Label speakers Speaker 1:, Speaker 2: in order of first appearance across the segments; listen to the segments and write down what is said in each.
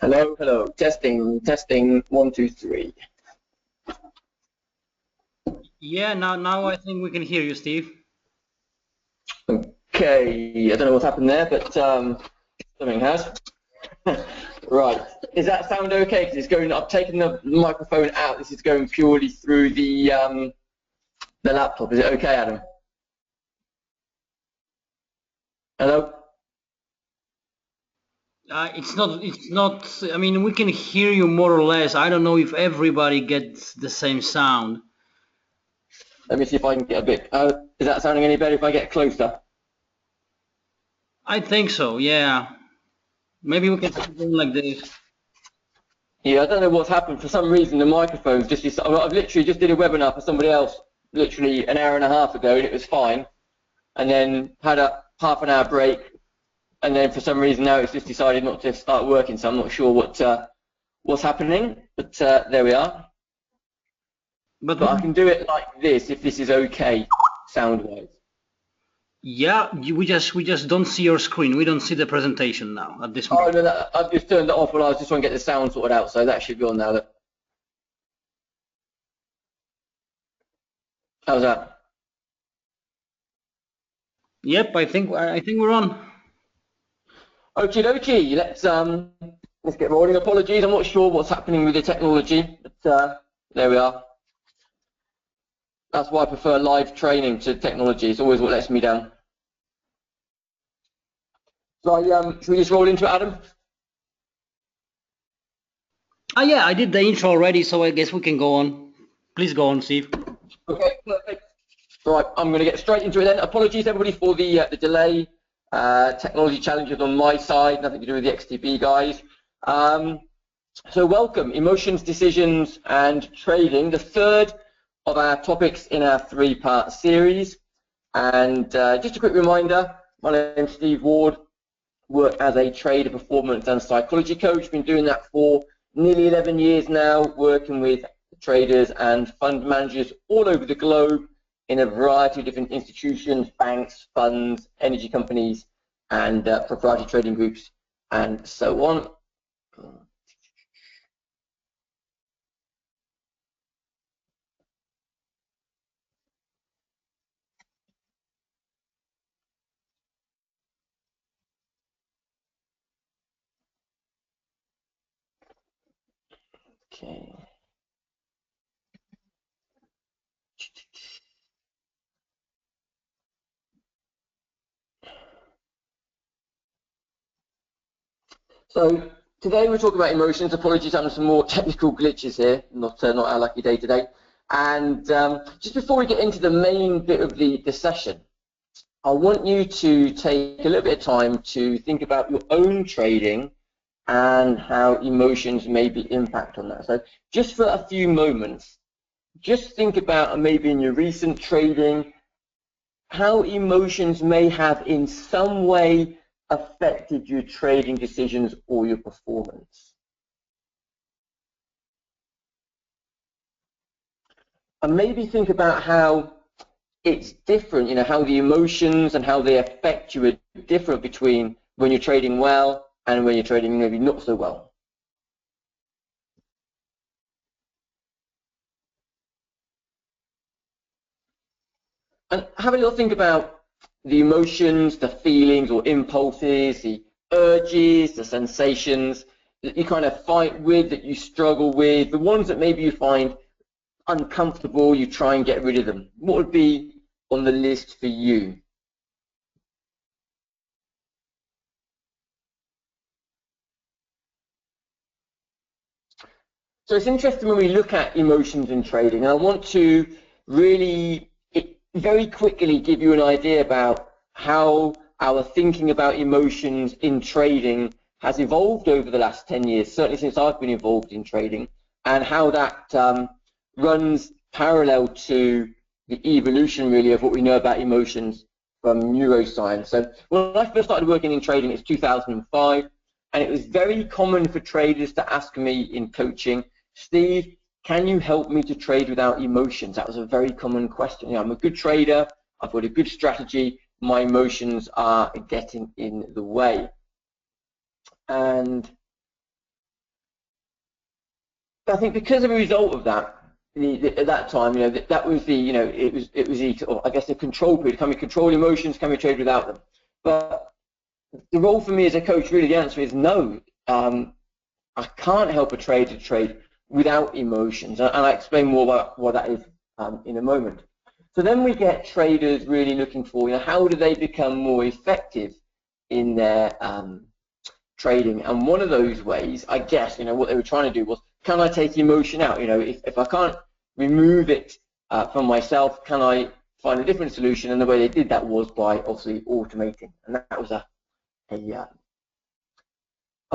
Speaker 1: Hello, hello. Testing, testing. 1, 2, 3.
Speaker 2: Yeah, now I think we can hear you, Steve.
Speaker 1: Okay, I don't know what's happened there, but something has. Right. Does that sound okay? Because it's going. I've taken the microphone out. This is going purely through the laptop. Is it okay, Adam? Hello.
Speaker 2: It's not. I mean, we can hear you more or less. I don't know if everybody gets the same sound.
Speaker 1: Let me see if I can get a bit. Is that sounding any better if I get closer?
Speaker 2: I think so. Yeah. Maybe we can do something like this.
Speaker 1: Yeah, I don't know what's happened. For some reason, the microphone's just. I've literally just did a webinar for somebody else, literally an hour and a half ago, and it was fine. And then had a half an hour break, and then for some reason now it's just decided not to start working. So I'm not sure what's happening, but there we are. But I can do it like this if this is okay, sound-wise.
Speaker 2: Yeah, we just don't see your screen. We don't see the presentation now at this moment.
Speaker 1: Oh no, I've just turned it off when I was just trying to get the sound sorted out, so that should be on now. Look. How's that?
Speaker 2: Yep, I think we're on.
Speaker 1: Okie dokie, let's get rolling. Apologies, I'm not sure what's happening with the technology, but there we are. That's why I prefer live training to technology. It's always what lets me down. So should we just roll into it, Adam?
Speaker 2: Yeah, I did the intro already, so I guess we can go on. Please go on, Steve.
Speaker 1: Okay, perfect. Right, I'm going to get straight into it then. Apologies, everybody, for the delay. Technology challenges on my side, nothing to do with the XTB guys. So welcome, emotions, decisions, and trading, the third of our topics in our three-part series. And just a quick reminder, my name's Steve Ward, work as a trader, performance and psychology coach. Been doing that for nearly 11 years now, working with traders and fund managers all over the globe in a variety of different institutions, banks, funds, energy companies, and proprietary trading groups, and so on. Okay. So today we're talking about emotions. Apologies, having some more technical glitches here. Not our lucky day today. And just before we get into the main bit of the session, I want you to take a little bit of time to think about your own trading and how emotions maybe impact on that. So just for a few moments, just think about maybe in your recent trading, how emotions may have in some way affected your trading decisions or your performance. And maybe think about how it's different, you know, how the emotions and how they affect you are different between when you're trading well and when you're trading maybe not so well. And have a little think about the emotions, the feelings or impulses, the urges, the sensations that you kind of fight with, that you struggle with, the ones that maybe you find uncomfortable, you try and get rid of them. What would be on the list for you? So it's interesting when we look at emotions in trading, and I want to really very quickly give you an idea about how our thinking about emotions in trading has evolved over the last 10 years, certainly since I've been involved in trading, and how that runs parallel to the evolution really of what we know about emotions from neuroscience. So when I first started working in trading, it's 2005, and it was very common for traders to ask me in coaching, Steve, can you help me to trade without emotions? That was a very common question. You know, I'm a good trader, I've got a good strategy, my emotions are getting in the way. And I think because of a result of that, at that time, that was the, it was the, or I guess the control period. Can we control emotions? Can we trade without them? But the role for me as a coach, really, the answer is no. I can't help a trader to trade without emotions, and I'll explain more about what that is in a moment. So then we get traders really looking for, how do they become more effective in their trading? And one of those ways, I guess, what they were trying to do was, can I take emotion out? If I can't remove it from myself, can I find a different solution? And the way they did that was by obviously automating, and that was a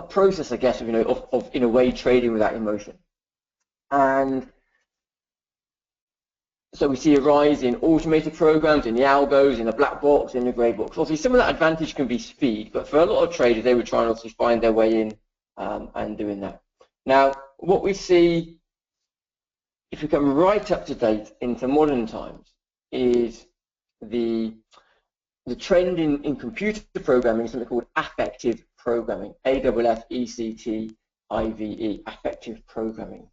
Speaker 1: process, I guess, of in a way trading without emotion. And so we see a rise in automated programs, in the algos, in the black box, in the grey box. Obviously, some of that advantage can be speed, but for a lot of traders, they were trying to obviously find their way in and doing that. Now, what we see, if we come right up to date into modern times, is the trend in computer programming is something called affective programming, A-F-F-E-C-T-I-V-E, affective programming.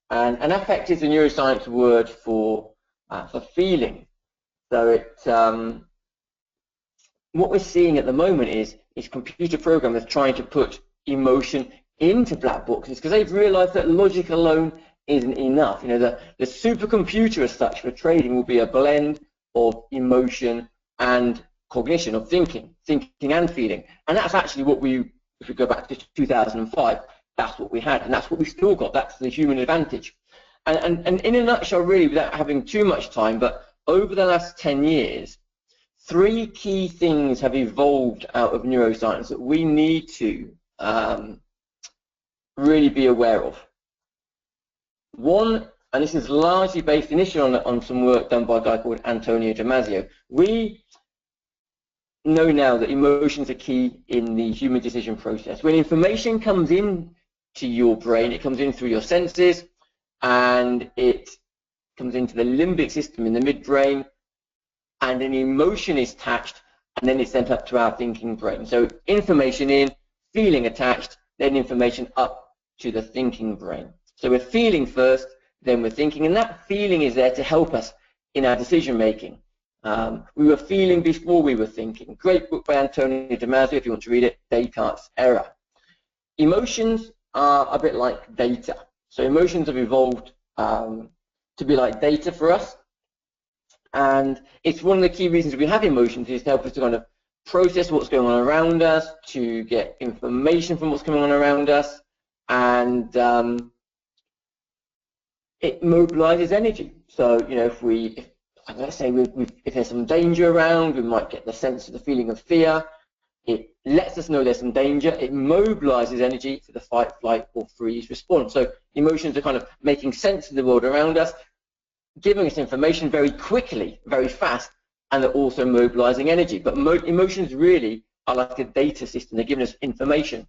Speaker 1: And affect is a neuroscience word for feeling. So what we're seeing at the moment is computer programmers trying to put emotion into black boxes because they've realized that logic alone isn't enough. The supercomputer as such for trading will be a blend of emotion and cognition, of thinking and feeling. And that's actually what if we go back to 2005, that's what we had, and that's what we still got. That's the human advantage. And in a nutshell, really, without having too much time, but over the last 10 years, 3 key things have evolved out of neuroscience that we need to really be aware of. One, and this is largely based initially on some work done by a guy called Antonio Damasio, we know now that emotions are key in the human decision process. When information comes in to your brain, it comes in through your senses, and it comes into the limbic system in the midbrain, and an emotion is attached, and then it's sent up to our thinking brain. So information in, feeling attached, then information up to the thinking brain. So we're feeling first, then we're thinking, and that feeling is there to help us in our decision making. We were feeling before we were thinking. Great book by Antonio Damasio, if you want to read it, Descartes' Error. Emotions are a bit like data. So emotions have evolved to be like data for us. And it's one of the key reasons we have emotions is to help us to kind of process what's going on around us, to get information from what's going on around us, and it mobilizes energy. So, if let's say if there's some danger around, we might get the sense of the feeling of fear. It lets us know there's some danger. It mobilizes energy for the fight, flight, or freeze response. So emotions are kind of making sense of the world around us, giving us information very quickly, very fast, and they're also mobilizing energy. But emotions really are like a data system. They're giving us information.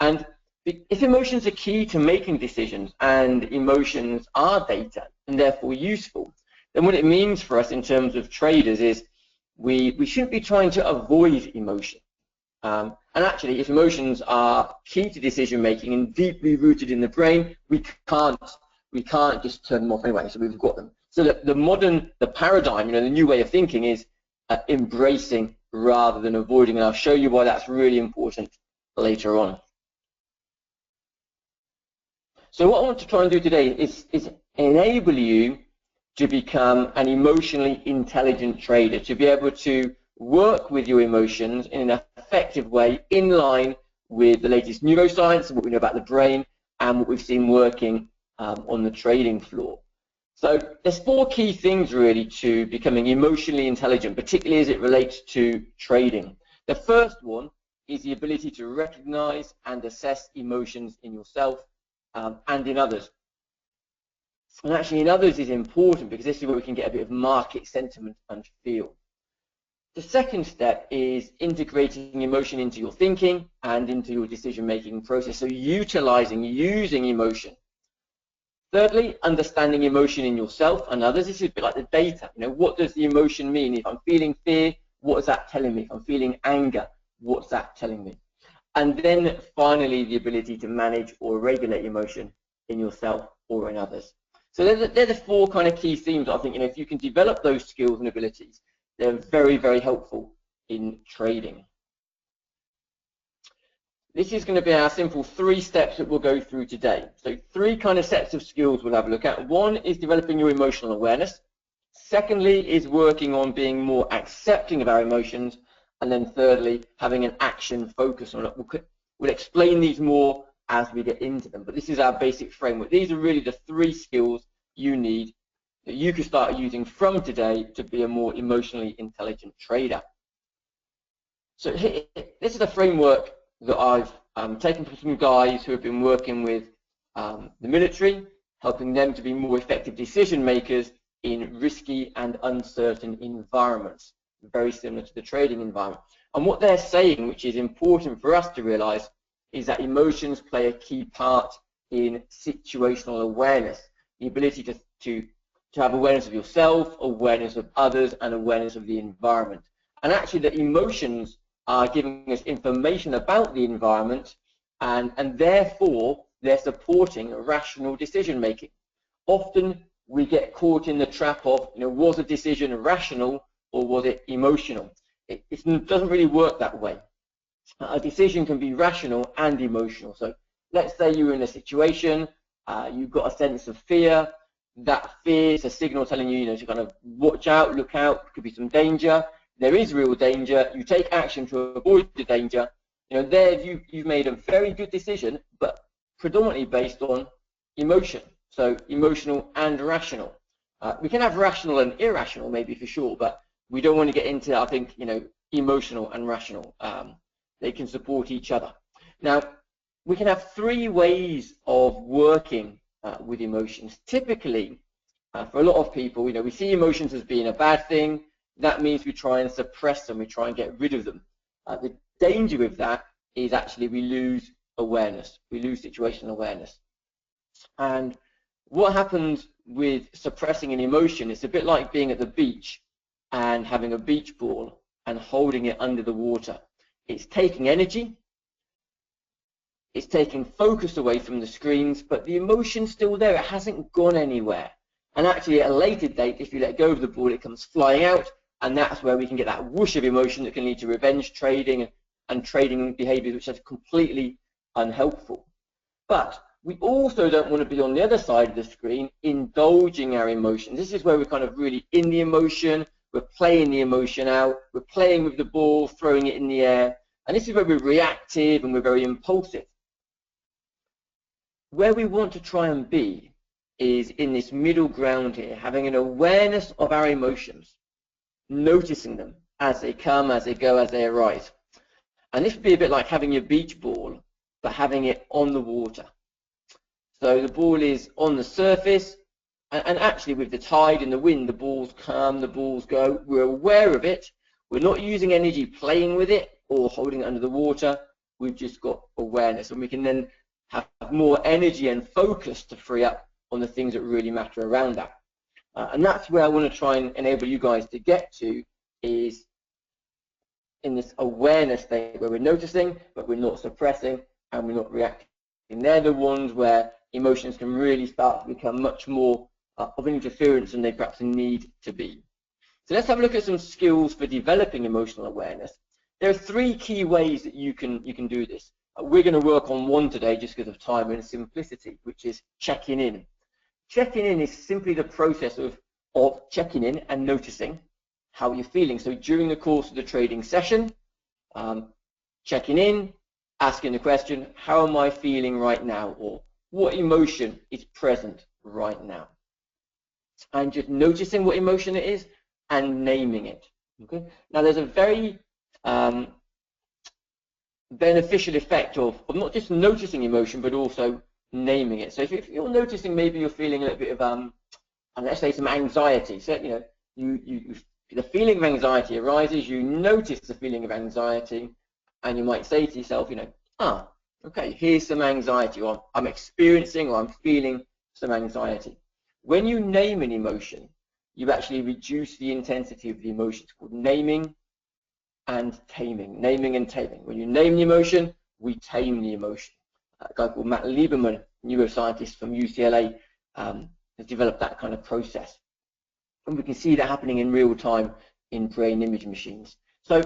Speaker 1: And if emotions are key to making decisions, and emotions are data and therefore useful, then what it means for us in terms of traders is we shouldn't be trying to avoid emotion. And actually, if emotions are key to decision making and deeply rooted in the brain, we can't just turn them off anyway. So we've got them. So the paradigm, the new way of thinking is embracing rather than avoiding. And I'll show you why that's really important later on. So what I want to try and do today is enable you to become an emotionally intelligent trader, to be able to work with your emotions in an effective way in line with the latest neuroscience and what we know about the brain and what we've seen working on the trading floor. So there's 4 key things really to becoming emotionally intelligent, particularly as it relates to trading. The first one is the ability to recognize and assess emotions in yourself and in others. And actually in others is important because this is where we can get a bit of market sentiment and feel. The second step is integrating emotion into your thinking and into your decision-making process, so using emotion. Thirdly, understanding emotion in yourself and others. This is a bit like the data. What does the emotion mean? If I'm feeling fear, what is that telling me? If I'm feeling anger, what's that telling me? And then finally, the ability to manage or regulate emotion in yourself or in others. So they're the four kind of key themes. I think, if you can develop those skills and abilities, they're very, very helpful in trading. This is going to be our simple 3 steps that we'll go through today. So 3 kind of sets of skills we'll have a look at. One is developing your emotional awareness. Secondly is working on being more accepting of our emotions. And then thirdly, having an action focus on it. We'll explain these more as we get into them, but this is our basic framework. These are really the 3 skills you need that you can start using from today to be a more emotionally intelligent trader. So this is a framework that I've taken from some guys who have been working with the military, helping them to be more effective decision makers in risky and uncertain environments, very similar to the trading environment. And what they're saying, which is important for us to realize, is that emotions play a key part in situational awareness, the ability to have awareness of yourself, awareness of others, and awareness of the environment. And actually, the emotions are giving us information about the environment, and therefore they're supporting rational decision making. Often we get caught in the trap of, was a decision rational or was it emotional? It doesn't really work that way. A decision can be rational and emotional. So let's say you're in a situation, you've got a sense of fear. That fear is a signal telling you, to kind of watch out, look out, could be some danger. There is real danger. You take action to avoid the danger. There you've made a very good decision, but predominantly based on emotion. So emotional and rational. We can have rational and irrational, maybe for sure, but we don't want to get into, I think, emotional and rational. They can support each other. Now, we can have 3 ways of working with emotions. Typically, for a lot of people, we see emotions as being a bad thing. That means we try and suppress them, we try and get rid of them. The danger with that is actually we lose awareness, we lose situational awareness. And what happens with suppressing an emotion, it's a bit like being at the beach and having a beach ball and holding it under the water. It's taking energy, it's taking focus away from the screens, but the emotion's still there, it hasn't gone anywhere. And actually at a later date, if you let go of the ball, it comes flying out, and that's where we can get that whoosh of emotion that can lead to revenge trading and trading behaviors which are completely unhelpful. But we also don't want to be on the other side of the screen indulging our emotions. This is where we're kind of really in the emotion, we're playing the emotion out, we're playing with the ball, throwing it in the air, and this is where we're reactive and we're very impulsive. Where we want to try and be is in this middle ground here, having an awareness of our emotions, noticing them as they come, as they go, as they arise. And this would be a bit like having your beach ball, but having it on the water. So the ball is on the surface, and actually with the tide and the wind, the balls come, the balls go. We're aware of it. We're not using energy playing with it or holding it under the water. We've just got awareness, and we can then have more energy and focus to free up on the things that really matter around that. And that's where I want to try and enable you guys to get to, is in this awareness state where we're noticing, but we're not suppressing and we're not reacting. And they're the ones where emotions can really start to become much more of an interference than they perhaps need to be. So let's have a look at some skills for developing emotional awareness. There are 3 key ways that you can do this. We're going to work on one today just because of time and simplicity, which is checking in. Checking in is simply the process of checking in and noticing how you're feeling. So during the course of the trading session, checking in, asking the question, how am I feeling right now? Or what emotion is present right now? And just noticing what emotion it is and naming it. Okay? Now there's a very beneficial effect of not just noticing emotion, but also naming it. So if you're noticing, maybe you're feeling a little bit of, let's say some anxiety. So the feeling of anxiety arises, you notice the feeling of anxiety, and you might say to yourself, okay, here's some anxiety, or I'm experiencing, or I'm feeling some anxiety. When you name an emotion, you actually reduce the intensity of the emotion. It's called naming and taming. Naming and taming. When you name the emotion, we tame the emotion. A guy called Matt Lieberman, neuroscientist from UCLA, has developed that kind of process. And we can see that happening in real time in brain image machines. So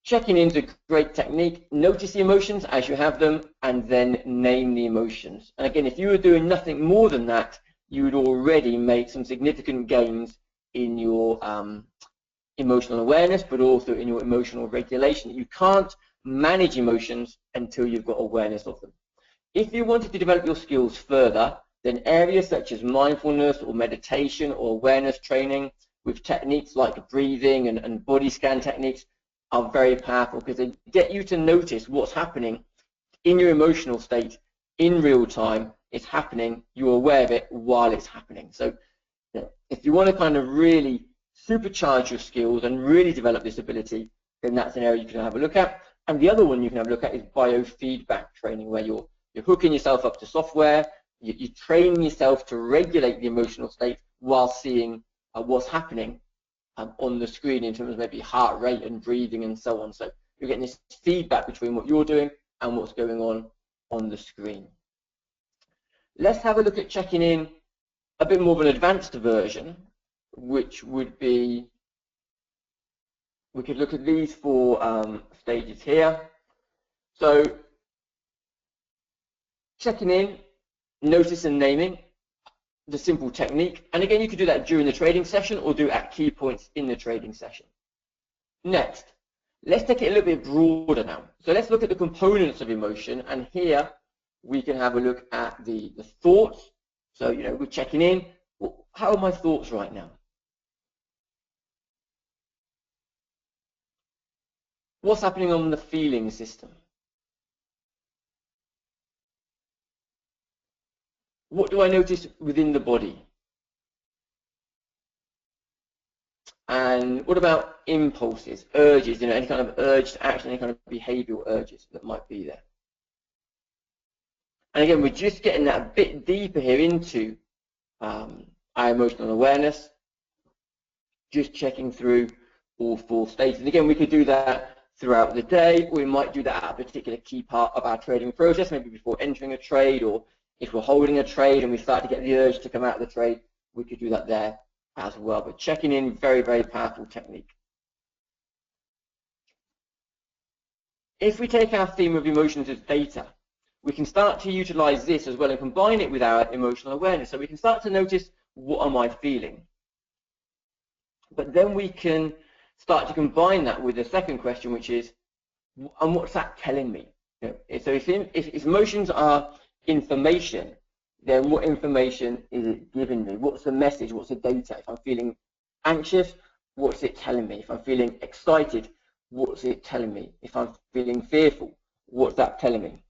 Speaker 1: checking in is a great technique. Notice the emotions as you have them and then name the emotions. And again, if you were doing nothing more than that, you would already make some significant gains in your emotional awareness, but also in your emotional regulation. You can't manage emotions until you've got awareness of them. If you wanted to develop your skills further, then areas such as mindfulness or meditation or awareness training with techniques like breathing and body scan techniques are very powerful, because they get you to notice what's happening in your emotional state in real time. It's happening, you're aware of it while it's happening. So if you want to kind of really supercharge your skills and really develop this ability, then that's an area you can have a look at. And the other one you can have a look at is biofeedback training, where you're hooking yourself up to software, you're training yourself to regulate the emotional state while seeing what's happening on the screen in terms of maybe heart rate and breathing and so on. So you're getting this feedback between what you're doing and what's going on the screen. Let's have a look at checking in a bit more of an advanced version, which would be, we could look at these four stages here. So checking in, notice and naming, the simple technique. And again, you could do that during the trading session or do at key points in the trading session. Next, let's take it a little bit broader now. So let's look at the components of emotion, and here we can have a look at the thoughts. So, you know, we're checking in. Well, how are my thoughts right now? What's happening on the feeling system? What do I notice within the body? And what about impulses, urges, you know, any kind of urge to action, any kind of behavioral urges that might be there? And again, we're just getting that a bit deeper here into our emotional awareness, just checking through all four stages. And again, we could do that throughout the day, or we might do that at a particular key part of our trading process, maybe before entering a trade, or if we're holding a trade and we start to get the urge to come out of the trade, we could do that there as well. But checking in, very, very powerful technique. If we take our theme of emotions as data, we can start to utilize this as well and combine it with our emotional awareness. So we can start to notice, what am I feeling? But then we can start to combine that with the second question, which is, and what's that telling me? You know, so if emotions are information, then what information is it giving me? What's the message? What's the data? If I'm feeling anxious, what's it telling me? If I'm feeling excited, what's it telling me? If I'm feeling fearful, what's that telling me?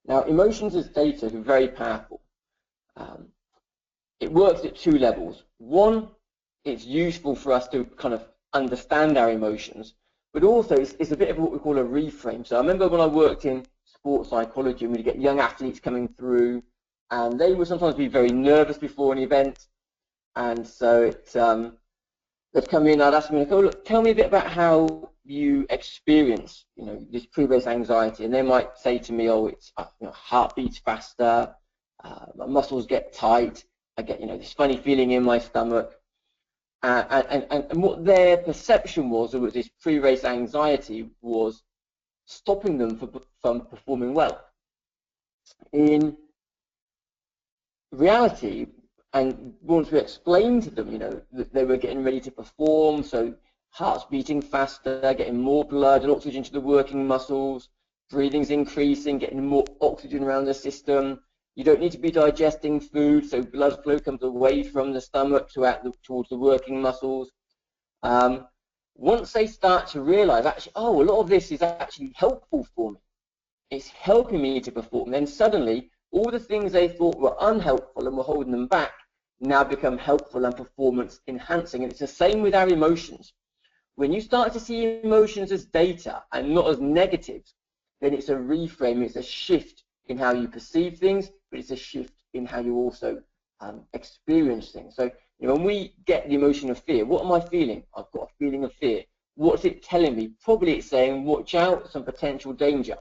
Speaker 1: Now, emotions as data are very powerful. It works at two levels. One, it's useful for us to kind of understand our emotions, but also it's a bit of what we call a reframe. So I remember when I worked in sports psychology, and we'd get young athletes coming through, and they would sometimes be very nervous before an event, and so they'd come in, I'd ask them, oh, look, tell me a bit about how you experience, you know, this pre-race anxiety, and they might say to me, oh, it's you know, heart beats faster, my muscles get tight, I get, you know, this funny feeling in my stomach, and what their perception was of this pre-race anxiety was stopping them from performing well. In reality, and once we explained to them, you know, that they were getting ready to perform, so heart's beating faster, getting more blood and oxygen to the working muscles, breathing's increasing, getting more oxygen around the system. You don't need to be digesting food, so blood flow comes away from the stomach towards the working muscles. Once they start to realize, actually, oh, a lot of this is actually helpful for me, it's helping me to perform, then suddenly all the things they thought were unhelpful and were holding them back now become helpful and performance enhancing. And it's the same with our emotions. When you start to see emotions as data and not as negatives, then it's a reframe, it's a shift in how you perceive things, but it's a shift in how you also experience things. So, you know, when we get the emotion of fear, what am I feeling? I've got a feeling of fear. What's it telling me? Probably it's saying, watch out, some potential danger.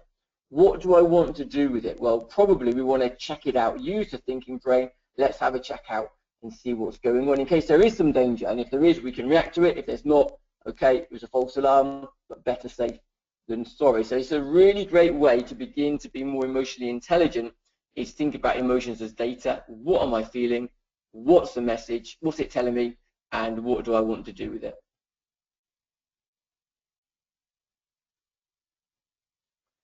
Speaker 1: What do I want to do with it? Well, probably we want to check it out. Use the thinking brain. Let's have a check out and see what's going on in case there is some danger. And if there is, we can react to it. If there's not, okay, it was a false alarm, but better safe than sorry. So it's a really great way to begin to be more emotionally intelligent, is think about emotions as data. What am I feeling? What's the message? What's it telling me? And what do I want to do with it?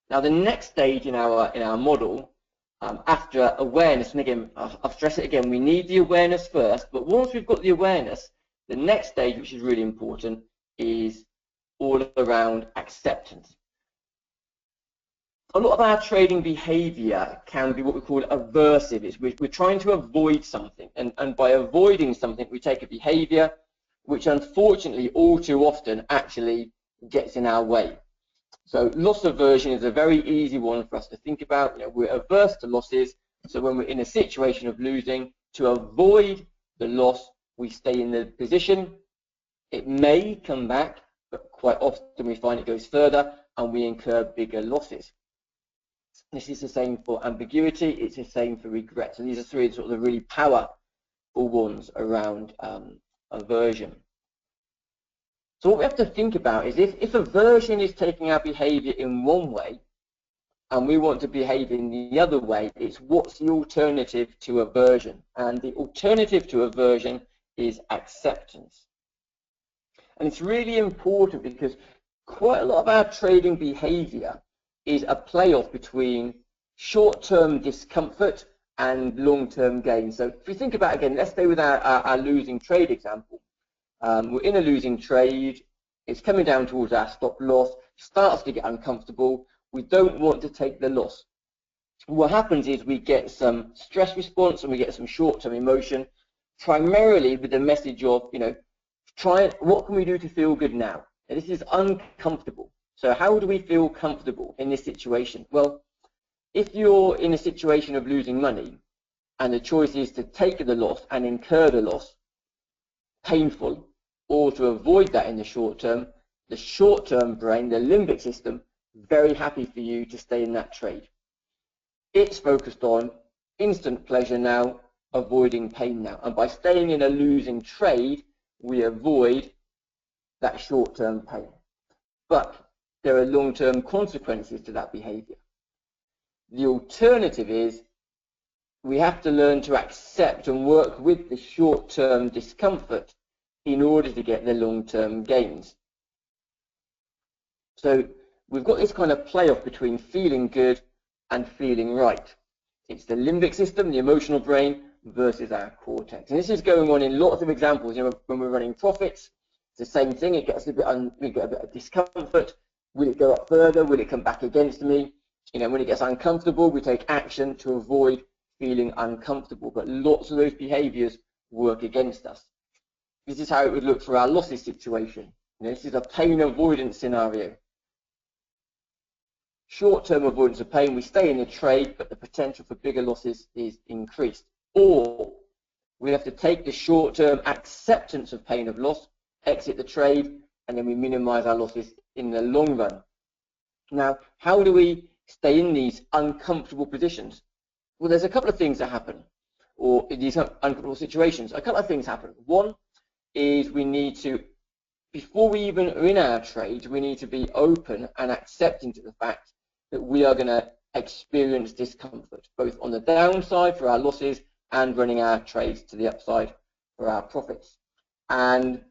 Speaker 1: Now, the next stage in our model, after awareness, and again, I'll stress it again, we need the awareness first, but once we've got the awareness, the next stage, which is really important, is all around acceptance. A lot of our trading behavior can be what we call aversive. We're trying to avoid something, and by avoiding something, we take a behavior which unfortunately all too often actually gets in our way. So loss aversion is a very easy one for us to think about. You know, we're averse to losses, so when we're in a situation of losing, to avoid the loss, we stay in the position. It may come back, but quite often we find it goes further and we incur bigger losses. This is the same for ambiguity, it's the same for regret. So these are three sort of the really powerful ones around aversion. So what we have to think about is if aversion is taking our behavior in one way and we want to behave in the other way, it's what's the alternative to aversion? And the alternative to aversion is acceptance. And it's really important because quite a lot of our trading behavior is a playoff between short-term discomfort and long-term gain. So if we think about, again, let's stay with our losing trade example. We're in a losing trade, it's coming down towards our stop loss, starts to get uncomfortable, we don't want to take the loss. What happens is we get some stress response and we get some short-term emotion, primarily with the message of, you know, what can we do to feel good now? And this is uncomfortable. So how do we feel comfortable in this situation? Well, if you're in a situation of losing money and the choice is to take the loss and incur the loss, painful, or to avoid that in the short term brain, the limbic system, very happy for you to stay in that trade. It's focused on instant pleasure now, avoiding pain now. And by staying in a losing trade, we avoid that short-term pain. But there are long-term consequences to that behavior. The alternative is we have to learn to accept and work with the short-term discomfort in order to get the long-term gains. So we've got this kind of playoff between feeling good and feeling right. It's the limbic system, the emotional brain, versus our cortex. And this is going on in lots of examples. You know, when we're running profits, it's the same thing. It gets a bit, we get a bit of discomfort. Will it go up further? Will it come back against me? You know, when it gets uncomfortable, we take action to avoid feeling uncomfortable. But lots of those behaviors work against us. This is how it would look for our losses situation. You know, this is a pain avoidance scenario. Short-term avoidance of pain, we stay in the trade, but the potential for bigger losses is increased. Or we have to take the short-term acceptance of pain of loss, exit the trade, and then we minimize our losses in the long run. Now, how do we stay in these uncomfortable positions? Well, there's a couple of things that happen, or in these uncomfortable situations. A couple of things happen. One is we need to, before we even are in our trade, we need to be open and accepting to the fact that we are going to experience discomfort, both on the downside for our losses and running our trades to the upside for our profits. And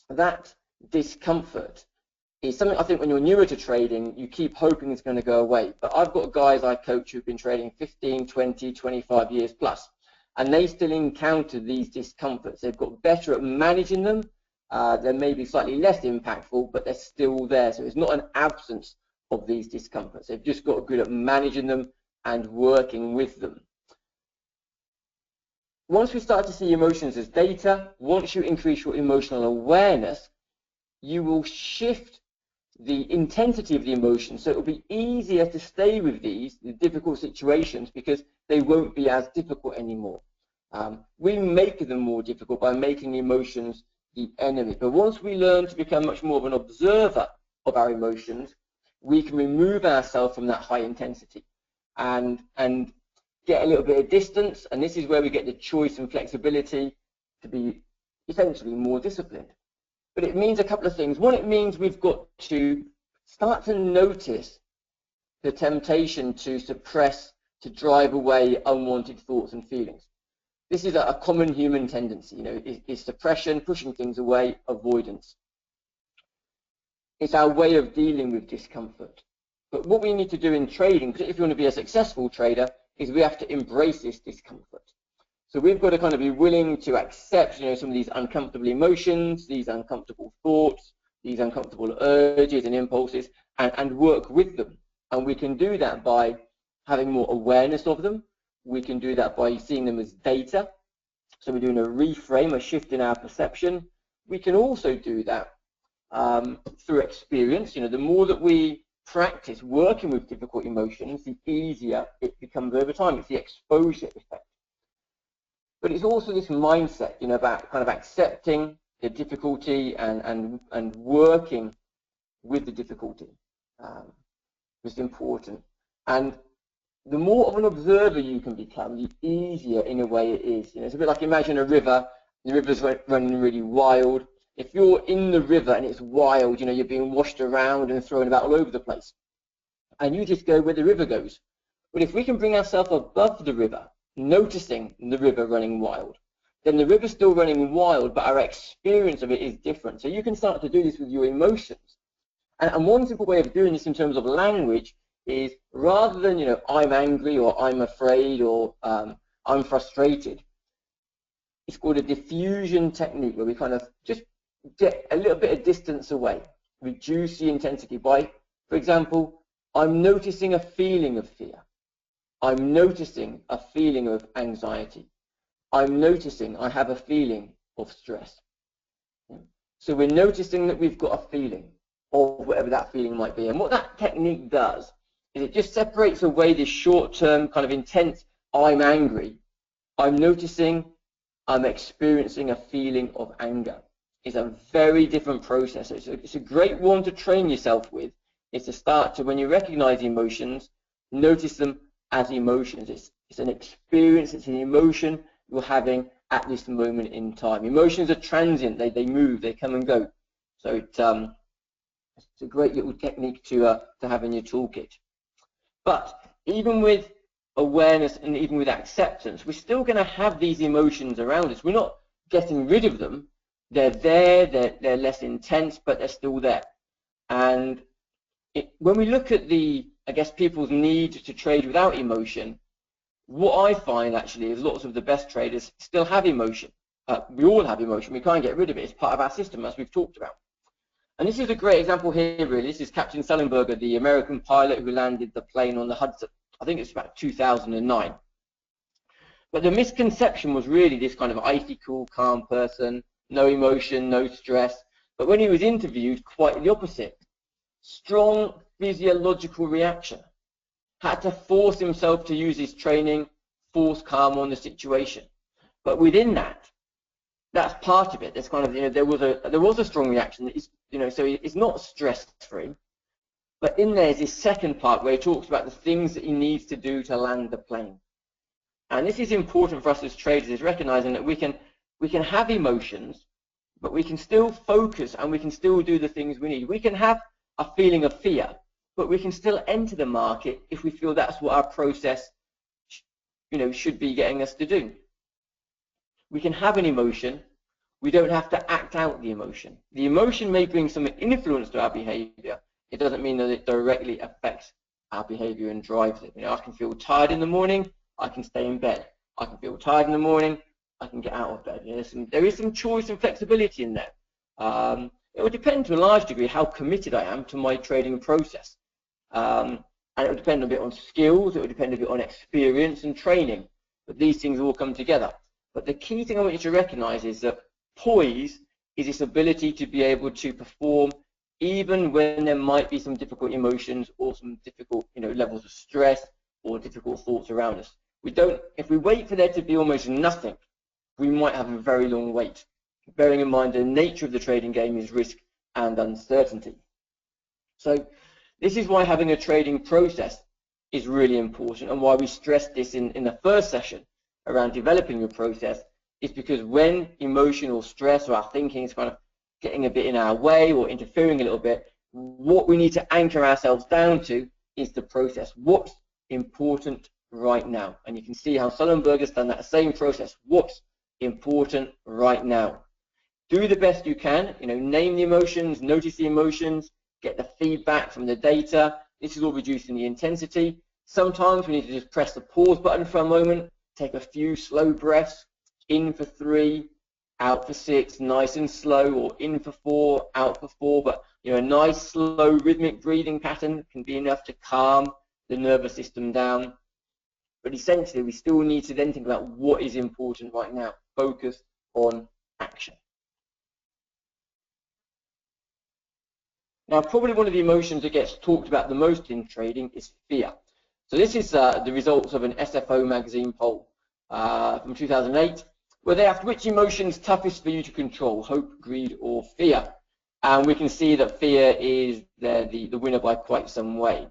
Speaker 1: that discomfort is something I think when you're newer to trading, you keep hoping it's going to go away. But I've got guys I coach who've been trading 15, 20, 25 years plus, and they still encounter these discomforts. They've got better at managing them. They may be slightly less impactful, but they're still there. So it's not an absence of these discomforts. They've just got good at managing them and working with them. Once we start to see emotions as data, once you increase your emotional awareness, you will shift the intensity of the emotions, so it will be easier to stay with the difficult situations, because they won't be as difficult anymore. We make them more difficult by making the emotions the enemy. But once we learn to become much more of an observer of our emotions, we can remove ourselves from that high intensity and get a little bit of distance, and this is where we get the choice and flexibility to be essentially more disciplined. But it means a couple of things. One, it means we've got to start to notice the temptation to suppress, to drive away unwanted thoughts and feelings. This is a common human tendency, you know, is suppression, pushing things away, avoidance. It's our way of dealing with discomfort. But what we need to do in trading, if you want to be a successful trader, is we have to embrace this discomfort. So we've got to kind of be willing to accept, you know, some of these uncomfortable emotions, these uncomfortable thoughts, these uncomfortable urges and impulses, and work with them. And we can do that by having more awareness of them. We can do that by seeing them as data. So we're doing a reframe, a shift in our perception. We can also do that through experience. You know, the more that we practice working with difficult emotions, the easier it becomes over time. It's the exposure effect. But it's also this mindset, you know, about kind of accepting the difficulty and working with the difficulty. It's important. And the more of an observer you can become, the easier in a way it is. You know, it's a bit like, imagine a river. The river's running really wild. If you're in the river and it's wild, you know, you're being washed around and thrown about all over the place. And you just go where the river goes. But if we can bring ourselves above the river, noticing the river running wild, then the river's still running wild, but our experience of it is different. So you can start to do this with your emotions. And one simple way of doing this in terms of language is, rather than, you know, I'm angry or I'm afraid or I'm frustrated, it's called a diffusion technique, where we kind of just get a little bit of distance away, reduce the intensity by, for example, I'm noticing a feeling of fear. I'm noticing a feeling of anxiety. I'm noticing I have a feeling of stress. So we're noticing that we've got a feeling of whatever that feeling might be. And what that technique does is it just separates away this short-term kind of intense, I'm angry. I'm noticing I'm experiencing a feeling of anger. It's a very different process. It's a great one to train yourself with. It's to start to, when you recognize emotions, notice them as emotions. It's an experience, it's an emotion you're having at this moment in time. Emotions are transient, they move, they come and go. So it's a great little technique to have in your toolkit. But even with awareness and even with acceptance, we're still going to have these emotions around us. We're not getting rid of them. They're there, they're less intense, but they're still there. And when we look at I guess, people's need to trade without emotion, what I find actually is lots of the best traders still have emotion. We all have emotion. We can't get rid of it. It's part of our system, as we've talked about. And this is a great example here, really. This is Captain Sullenberger, the American pilot who landed the plane on the Hudson. I think it's about 2009. But the misconception was really this kind of icy, cool, calm person, no emotion, no stress. But when he was interviewed, quite the opposite. Strong physiological reaction. Had to force himself to use his training, force calm on the situation. But within that, that's part of it. There's kind of, you know, there was a strong reaction. You know, so it's not stress-free. But in there's this second part where he talks about the things that he needs to do to land the plane. And this is important for us as traders, is recognizing that we can have emotions, but we can still focus and we can still do the things we need. We can have a feeling of fear, but we can still enter the market if we feel that's what our process, you know, should be getting us to do. We can have an emotion. We don't have to act out the emotion. The emotion may bring some influence to our behavior. It doesn't mean that it directly affects our behavior and drives it. You know, I can feel tired in the morning. I can stay in bed. I can feel tired in the morning. I can get out of bed. You know, there is some choice and flexibility in there. It will depend to a large degree how committed I am to my trading process. And it will depend a bit on skills. It will depend a bit on experience and training. But these things all come together. But the key thing I want you to recognize is that poise is this ability to be able to perform even when there might be some difficult emotions or some difficult, you know, levels of stress or difficult thoughts around us. If we wait for there to be almost nothing, we might have a very long wait. Bearing in mind the nature of the trading game is risk and uncertainty. So This is why having a trading process is really important, and why we stressed this in the first session around developing your process, is because when emotional stress or our thinking is kind of getting a bit in our way or interfering a little bit, what we need to anchor ourselves down to is the process. What's important right now? And you can see how Sullenberg has done that same process. What's important right now? Do the best you can, name the emotions, notice the emotions, get the feedback from the data. This is all reducing the intensity. Sometimes we need to just press the pause button for a moment, take a few slow breaths, in for 3, out for 6, nice and slow, or in for 4, out for 4. But a nice slow rhythmic breathing pattern can be enough to calm the nervous system down. But essentially, we still need to then think about what is important right now. Focus on action. Now, probably one of the emotions that gets talked about the most in trading is fear. So this is the results of an SFO magazine poll from 2008, where they asked which emotion's toughest for you to control, hope, greed, or fear. And we can see that fear is the winner by quite some way.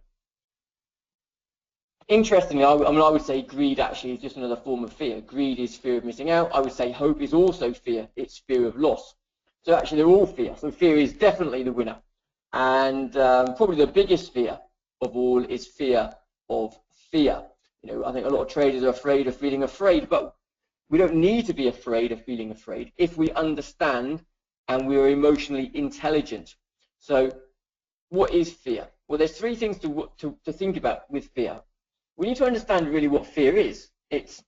Speaker 1: Interestingly, I would say greed actually is just another form of fear. Greed is fear of missing out. I would say hope is also fear. It's fear of loss. So actually, they're all fear. So fear is definitely the winner. And probably the biggest fear of all is fear of fear. I think a lot of traders are afraid of feeling afraid, but we don't need to be afraid of feeling afraid if we understand and we are emotionally intelligent. So what is fear? Well, there's 3 things to think about with fear. We need to understand really what fear is. It's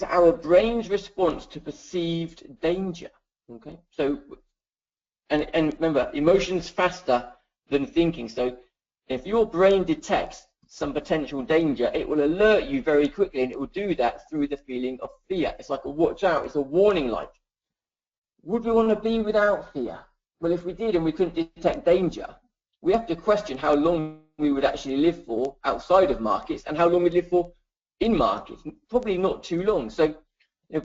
Speaker 1: our brain's response to perceived danger. Okay, so and remember, emotion's faster than thinking. So if your brain detects some potential danger, it will alert you very quickly, and it will do that through the feeling of fear. It's like a watch out, it's a warning light. Would we want to be without fear? Well, if we did and we couldn't detect danger, we have to question how long we would actually live for outside of markets and how long we'd live for in markets. Probably not too long. So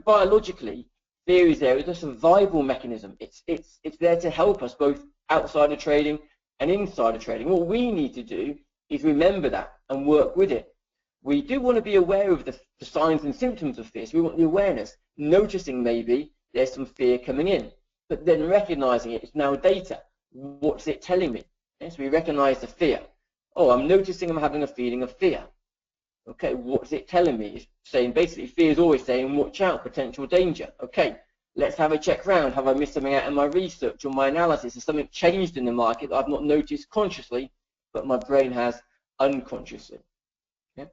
Speaker 1: biologically, fear is there. It's a survival mechanism. It's there to help us both outside of trading and inside of trading. What we need to do is remember that and work with it. We do want to be aware of the signs and symptoms of fear. So we want the awareness, noticing maybe there's some fear coming in, but then recognizing it's now data. What's it telling me? So we recognize the fear. Oh, I'm noticing I'm having a feeling of fear. Okay, what's it telling me? It's saying basically fear is always saying watch out, potential danger. Okay, let's have a check round. Have I missed something out in my research or my analysis? Has something changed in the market that I've not noticed consciously, but my brain has unconsciously? Yeah?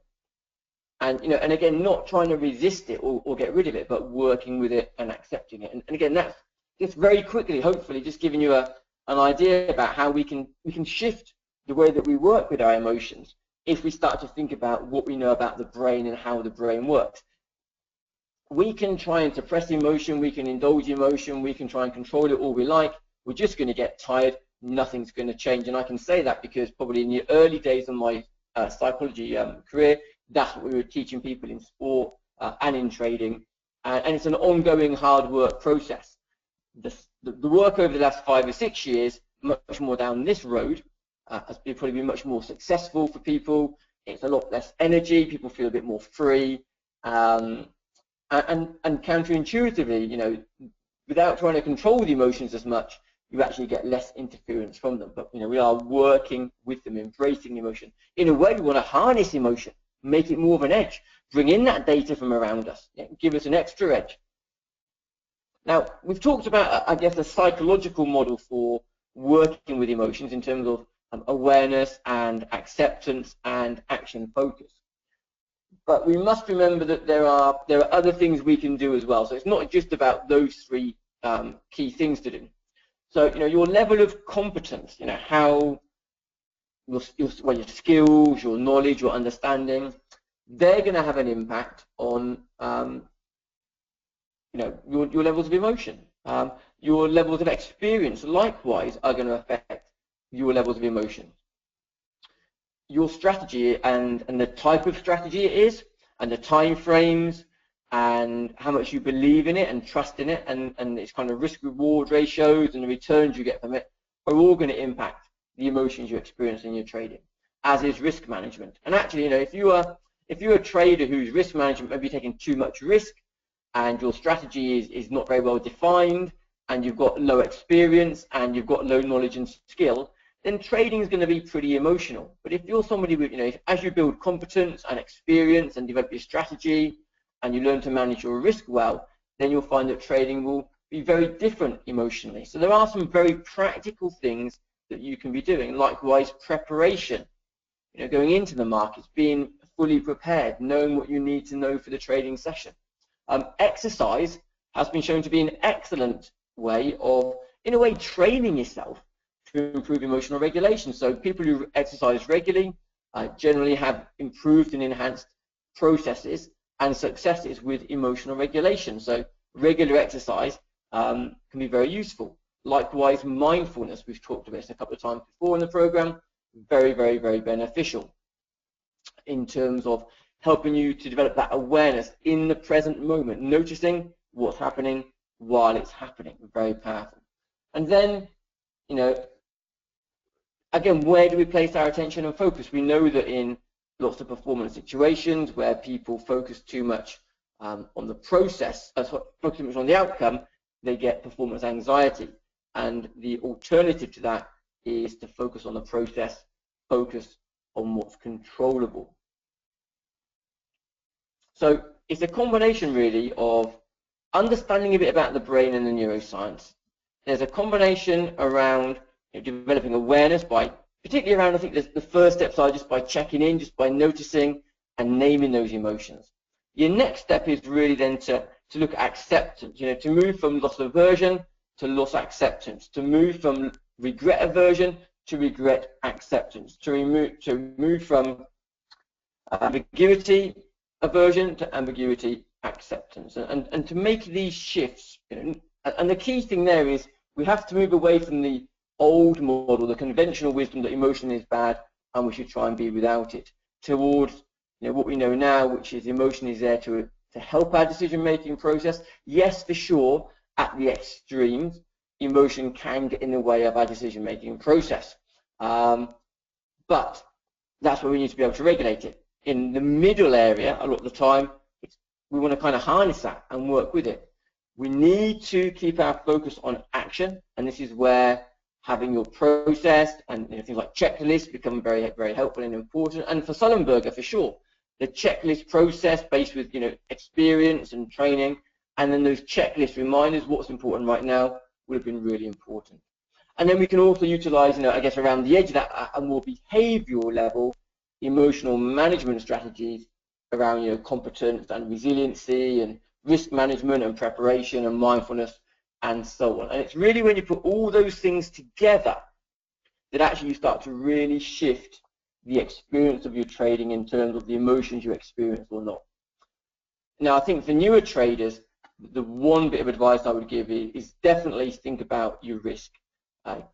Speaker 1: And and again, not trying to resist it or get rid of it, but working with it and accepting it. And again, that's just very quickly, hopefully, just giving you an idea about how we can shift the way that we work with our emotions if we start to think about what we know about the brain and how the brain works. We can try and suppress emotion, we can indulge emotion, we can try and control it all we like. We're just going to get tired, nothing's going to change. And I can say that because probably in the early days of my psychology career, that's what we were teaching people in sport and in trading. And it's an ongoing hard work process. The work over the last 5 or 6 years, much more down this road, has probably been much more successful for people. It's a lot less energy. People feel a bit more free, and counterintuitively, without trying to control the emotions as much, you actually get less interference from them. But we are working with them, embracing emotion. In a way, we want to harness emotion, make it more of an edge, bring in that data from around us, give us an extra edge. Now, we've talked about, I guess, a psychological model for working with emotions in terms of awareness and acceptance and action focus. But we must remember that there are other things we can do as well. So it's not just about those 3 key things to do. So your level of competence, how your skills, your knowledge, your understanding, they're going to have an impact on your levels of emotion. Your levels of experience likewise are going to affect your levels of emotion. Your strategy and the type of strategy it is, and the time frames, and how much you believe in it and trust in it, and its kind of risk-reward ratios and the returns you get from it are all going to impact the emotions you experience in your trading, as is risk management. And actually, if you're a trader whose risk management may be taking too much risk, and your strategy is not very well defined, and you've got low experience, and you've got low knowledge and skill, then trading is going to be pretty emotional. But if you're somebody with, as you build competence and experience and develop your strategy, and you learn to manage your risk well, then you'll find that trading will be very different emotionally. So there are some very practical things that you can be doing. Likewise, preparation. Going into the markets, being fully prepared, knowing what you need to know for the trading session. Exercise has been shown to be an excellent way of, in a way, training yourself to improve emotional regulation. So people who exercise regularly generally have improved and enhanced processes and successes with emotional regulation. So regular exercise can be very useful. Likewise, mindfulness, we've talked about this a couple of times before in the program, very, very, very beneficial in terms of helping you to develop that awareness in the present moment, noticing what's happening while it's happening. Very powerful. And then, again, where do we place our attention and focus? We know that in lots of performance situations where people focus too much on the process, focus too much on the outcome, they get performance anxiety. And the alternative to that is to focus on the process, focus on what's controllable. So it's a combination really of understanding a bit about the brain and the neuroscience. There's a combination around developing awareness particularly around, I think the first steps are just by checking in, just by noticing and naming those emotions. Your next step is really then to look at acceptance, to move from loss aversion to loss acceptance, to move from regret aversion to regret acceptance, to move from ambiguity aversion to ambiguity acceptance, and to make these shifts. And the key thing there is we have to move away from the old model, the conventional wisdom that emotion is bad and we should try and be without it, towards what we know now, which is emotion is there to help our decision-making process. Yes, for sure, at the extremes, emotion can get in the way of our decision-making process. But that's where we need to be able to regulate it. In the middle area, a lot of the time, we want to kind of harness that and work with it. We need to keep our focus on action, and this is where having your process and things like checklists become very, very helpful and important. And for Sullenberger, for sure, the checklist process based with experience and training, and then those checklist reminders, what's important right now, would have been really important. And then we can also utilize, I guess around the edge of that, at a more behavioral level, emotional management strategies around competence and resiliency and risk management and preparation and mindfulness and so on. And it's really when you put all those things together that actually you start to really shift the experience of your trading in terms of the emotions you experience or not. Now, I think for newer traders, the one bit of advice I would give is definitely think about your risk.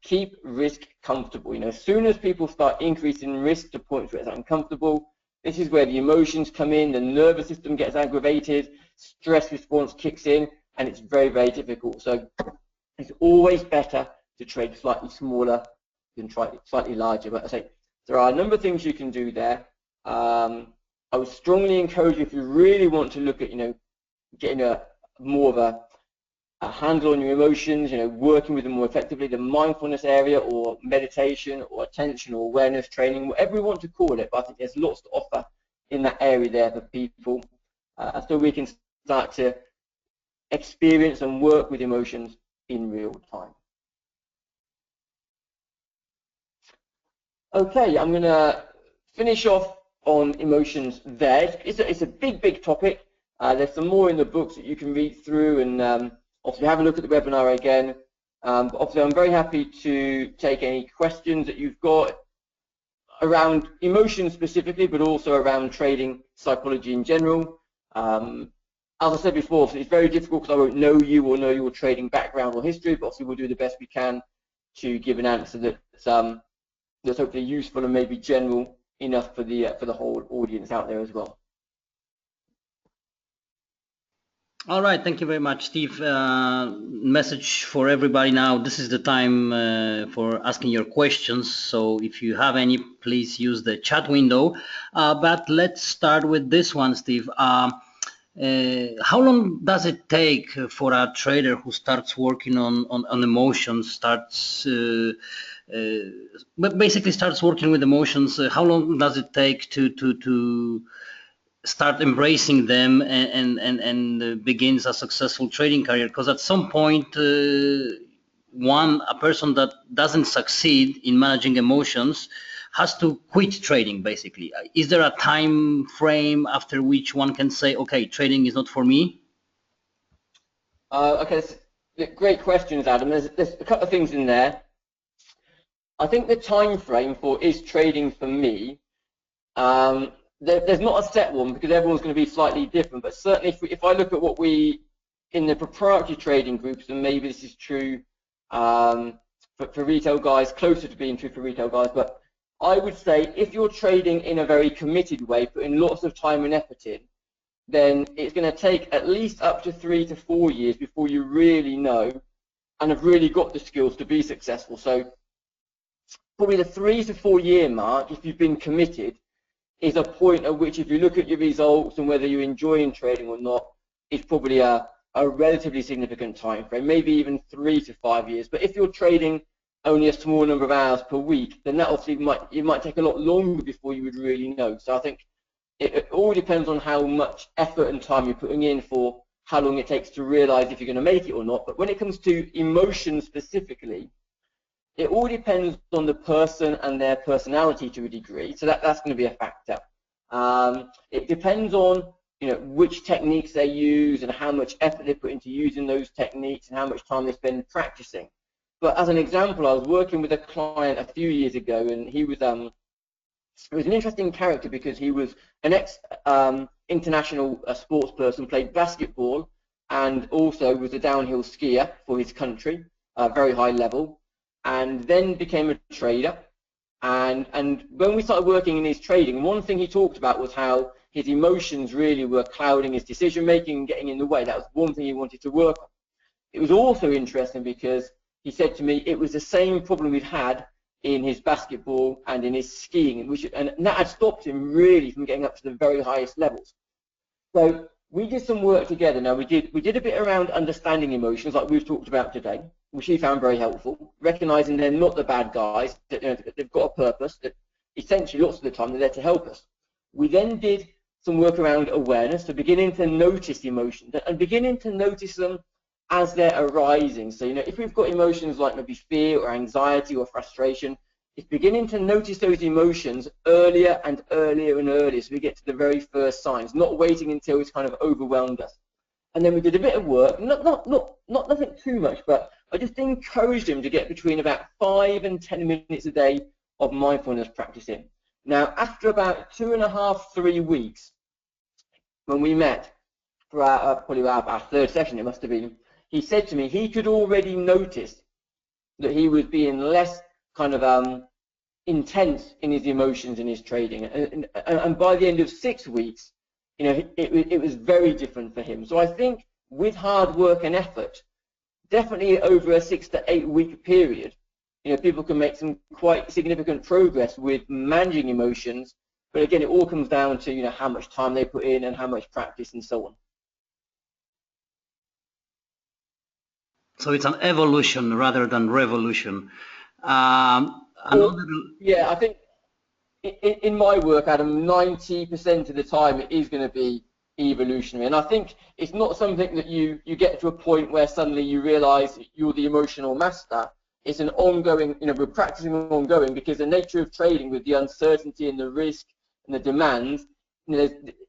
Speaker 1: Keep risk comfortable. As soon as people start increasing risk to points where it's uncomfortable, this is where the emotions come in, the nervous system gets aggravated, stress response kicks in, and it's very, very difficult. So it's always better to trade slightly smaller than try slightly larger. But I say there are a number of things you can do there. I would strongly encourage you, if you really want to look at, getting more of a handle on your emotions, working with them more effectively, the mindfulness area or meditation or attention or awareness training, whatever we want to call it. But I think there's lots to offer in that area there for people, so we can start to experience and work with emotions in real time. Okay, I'm going to finish off on emotions there. It's a big, big topic. There's some more in the books that you can read through, and obviously have a look at the webinar again. But obviously, I'm very happy to take any questions that you've got around emotions specifically, but also around trading psychology in general. As I said before, it's very difficult because I won't know you or know your trading background or history, but obviously we'll do the best we can to give an answer that's hopefully useful and maybe general enough for the whole audience out there as well.
Speaker 2: All right, thank you very much, Steve. Message for everybody now. This is the time for asking your questions. So if you have any, please use the chat window. But let's start with this one, Steve. How long does it take for a trader who starts working on emotions, basically starts working with emotions? How long does it take to start embracing them and begins a successful trading career? Because at some point, a person that doesn't succeed in managing emotions has to quit trading, basically. Is there a time frame after which one can say, okay, trading is not for me?
Speaker 1: Okay, great questions, Adam. There's a couple of things in there. I think the time frame for is trading for me, there's not a set one because everyone's going to be slightly different, but certainly if I look at what we, in the proprietary trading groups, and maybe this is true for retail guys, closer to being true for retail guys, but I would say if you're trading in a very committed way, putting lots of time and effort in, then it's going to take at least up to 3 to 4 years before you really know and have really got the skills to be successful. So probably the 3 to 4 year mark, if you've been committed, is a point at which, if you look at your results and whether you're enjoying trading or not, is probably a relatively significant time frame, maybe even 3 to 5 years. But if you're trading only a small number of hours per week, then that obviously might take a lot longer before you would really know. So I think it all depends on how much effort and time you're putting in for how long it takes to realize if you're going to make it or not. But when it comes to emotion specifically, it all depends on the person and their personality to a degree, so that's going to be a factor. It depends on which techniques they use and how much effort they put into using those techniques and how much time they spend practicing. But as an example, I was working with a client a few years ago, and he was an interesting character because he was an international sports person, played basketball, and also was a downhill skier for his country, very high level. And then became a trader, and when we started working in his trading, one thing he talked about was how his emotions really were clouding his decision making and getting in the way. That was one thing he wanted to work on. It was also interesting because he said to me it was the same problem we'd had in his basketball and in his skiing, and that had stopped him really from getting up to the very highest levels. So we did some work together. Now we did a bit around understanding emotions, like we've talked about today, which he found very helpful, recognizing they're not the bad guys, that they've got a purpose, that essentially lots of the time they're there to help us. We then did some work around awareness, so beginning to notice emotions and beginning to notice them as they're arising. So if we've got emotions like maybe fear or anxiety or frustration, it's beginning to notice those emotions earlier and earlier and earlier, so we get to the very first signs, not waiting until it's kind of overwhelmed us. And then we did a bit of work, not nothing too much, but I just encouraged him to get between about 5 and 10 minutes a day of mindfulness practicing. Now, after about 2.5, 3 weeks, when we met for probably our third session, it must have been, he said to me he could already notice that he was being less kind of intense in his emotions in his trading, and by the end of 6 weeks, it was very different for him. So I think with hard work and effort, definitely over a 6 to 8 week period, people can make some quite significant progress with managing emotions. But again, it all comes down to how much time they put in and how much practice and so on.
Speaker 2: So it's an evolution rather than revolution.
Speaker 1: Yeah, I think in my work, Adam, 90% of the time it is going to be evolutionary, and I think it's not something that you get to a point where suddenly you realize you're the emotional master. It's an ongoing, we're practicing ongoing, because the nature of trading with the uncertainty and the risk and the demands,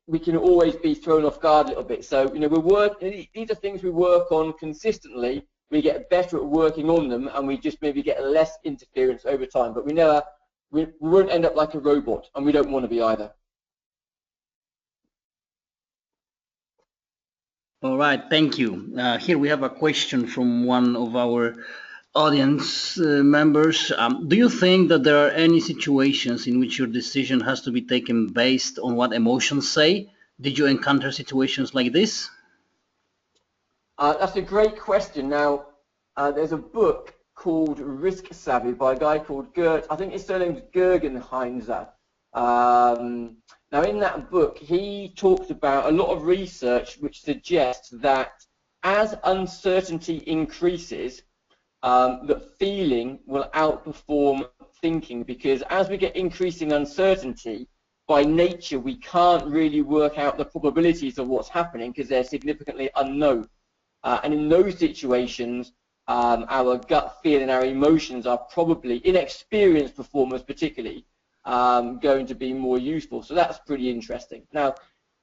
Speaker 1: we can always be thrown off guard a little bit. So these are things we work on consistently. We get better at working on them, and we just maybe get less interference over time, but we won't end up like a robot, and we don't want to be either.
Speaker 2: All right, thank you. Here we have a question from one of our audience members. Do you think that there are any situations in which your decision has to be taken based on what emotions say? Did you encounter situations like this?
Speaker 1: That's a great question. Now, there's a book called Risk Savvy by a guy called Gert. I think his surname's Gergenheinzer. Now, in that book, he talks about a lot of research which suggests that as uncertainty increases, that feeling will outperform thinking, because as we get increasing uncertainty, by nature, we can't really work out the probabilities of what's happening because they're significantly unknown. And in those situations, our gut feel and our emotions are probably, inexperienced performers particularly, going to be more useful. So that's pretty interesting. Now,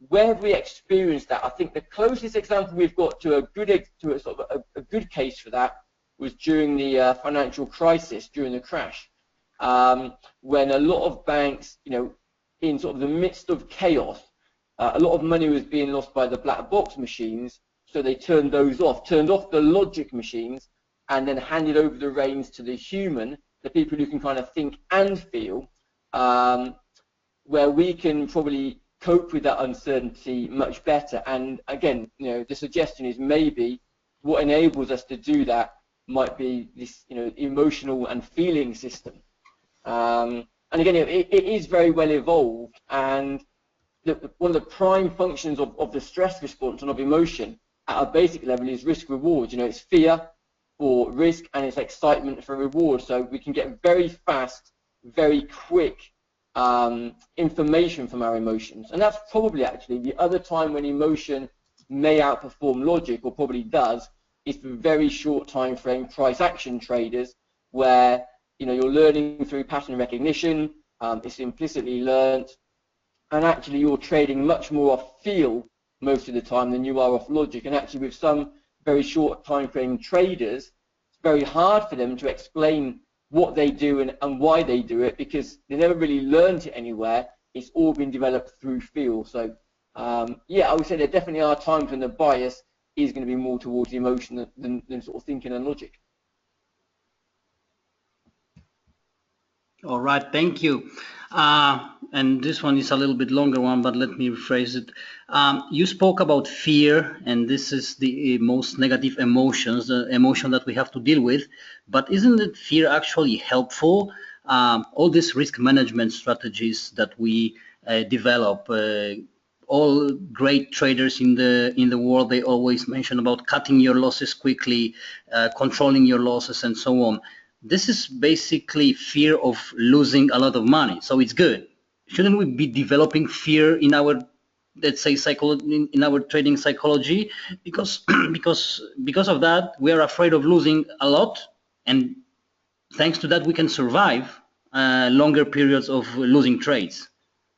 Speaker 1: where have we experienced that? I think the closest example we've got to a good case for that was during the financial crisis, during the crash, when a lot of banks, in sort of the midst of chaos, a lot of money was being lost by the black box machines, so they turned those off, turned off the logic machines, and then handed over the reins to the human, the people who can kind of think and feel, where we can probably cope with that uncertainty much better. And again, the suggestion is maybe what enables us to do that might be this, emotional and feeling system. And again, it is very well evolved, and one of the prime functions of the stress response and of emotion at a basic level is risk reward. It's fear for risk and it's excitement for reward. So we can get very fast, very quick information from our emotions. And that's probably actually the other time when emotion may outperform logic, or probably does, is for very short time frame price action traders, where you're learning through pattern recognition, it's implicitly learnt, and actually you're trading much more off feel most of the time than you are off logic. And actually with some very short time frame traders, it's very hard for them to explain what they do and why they do it, because they never really learned it anywhere. It's all been developed through feel. So yeah, I would say there definitely are times when the bias is going to be more towards emotion than sort of thinking and logic.
Speaker 2: All right, thank you. And this one is a little bit longer one, but let me rephrase it. You spoke about fear, and this is the most negative emotions, the emotion that we have to deal with. But isn't it fear actually helpful? All these risk management strategies that we develop, all great traders in the world, they always mention about cutting your losses quickly, controlling your losses, and so on. This is basically fear of losing a lot of money, so it's good. Shouldn't we be developing fear in our, let's say, in our trading psychology? Because of that, we are afraid of losing a lot, and thanks to that, we can survive longer periods of losing trades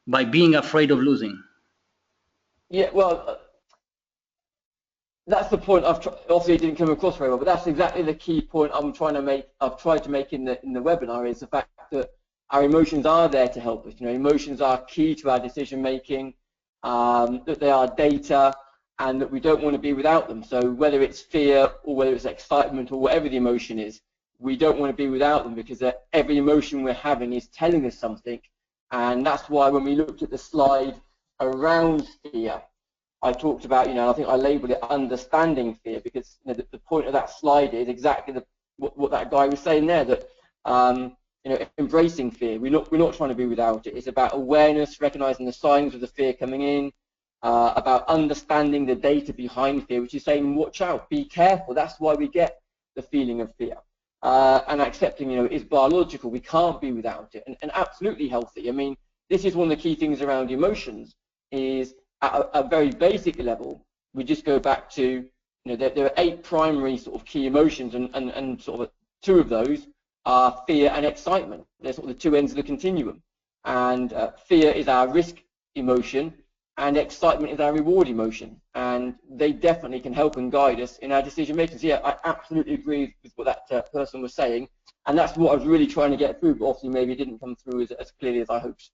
Speaker 2: by being afraid of losing.
Speaker 1: Yeah, well, that's the point. Obviously it didn't come across very well, but that's exactly the key point I'm trying to make. I've tried to make in the webinar, is the fact that our emotions are there to help us. Emotions are key to our decision making, that they are data, and that we don't want to be without them. So whether it's fear or whether it's excitement or whatever the emotion is, we don't want to be without them, because every emotion we're having is telling us something. And that's why when we looked at the slide around fear, I talked about, I think I labeled it understanding fear, because the point of that slide is exactly what that guy was saying there, that embracing fear. We're not trying to be without it. It's about awareness, recognizing the signs of the fear coming in, about understanding the data behind fear, which is saying, watch out, be careful. That's why we get the feeling of fear. And accepting, it's biological. We can't be without it, and absolutely healthy. I mean, this is one of the key things around emotions, is at a very basic level, we just go back to, there are 8 primary sort of key emotions, and sort of 2 of those are fear and excitement. They're sort of the 2 ends of the continuum. And fear is our risk emotion, and excitement is our reward emotion. And they definitely can help and guide us in our decision making. So yeah, I absolutely agree with what that person was saying. And that's what I was really trying to get through, but obviously maybe it didn't come through as clearly as I hoped.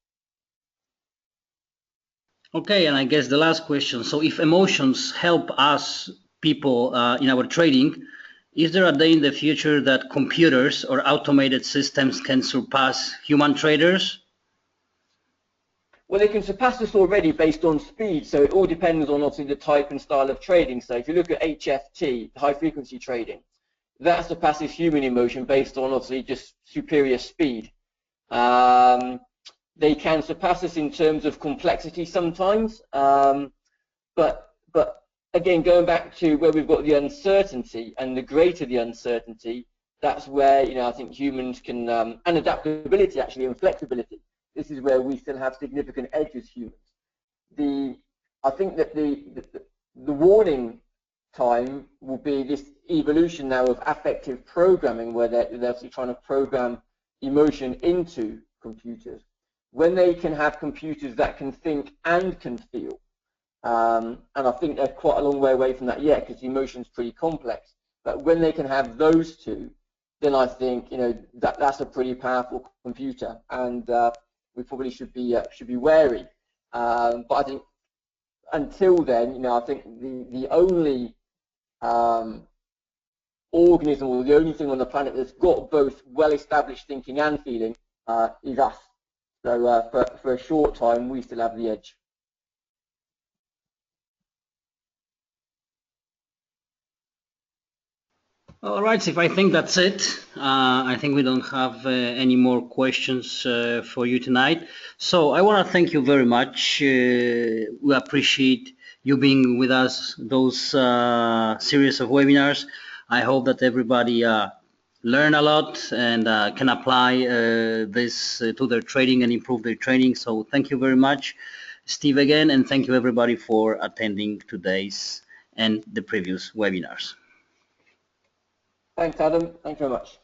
Speaker 2: Okay, and I guess the last question. So if emotions help us people in our trading, is there a day in the future that computers or automated systems can surpass human traders?
Speaker 1: Well, they can surpass us already based on speed, so it all depends on obviously the type and style of trading. So if you look at HFT, high frequency trading, that surpasses human emotion based on obviously just superior speed. They can surpass us in terms of complexity sometimes, but again, going back to where we've got the uncertainty, and the greater the uncertainty, that's where, you know, I think humans can, and adaptability actually, and flexibility. This is where we still have significant edge as humans. I think that the warning time will be this evolution now of affective programming, where they're actually trying to program emotion into computers. When they can have computers that can think and can feel, and I think they're quite a long way away from that yet, because emotion's pretty complex. But when they can have those two, then I think, you know, that's a pretty powerful computer, and we probably should be wary. But I think until then, you know, I think the only organism, or the only thing on the planet that's got both well-established thinking and feeling is us. So for a short time, we still have the edge.
Speaker 2: All right, Steve, I think that's it. I think we don't have any more questions for you tonight. So I want to thank you very much. We appreciate you being with us, those series of webinars. I hope that everybody learn a lot and can apply this to their trading and improve their trading. So thank you very much, Steve, again, and thank you everybody for attending today's and the previous webinars.
Speaker 1: Thanks, Adam. Thanks very much.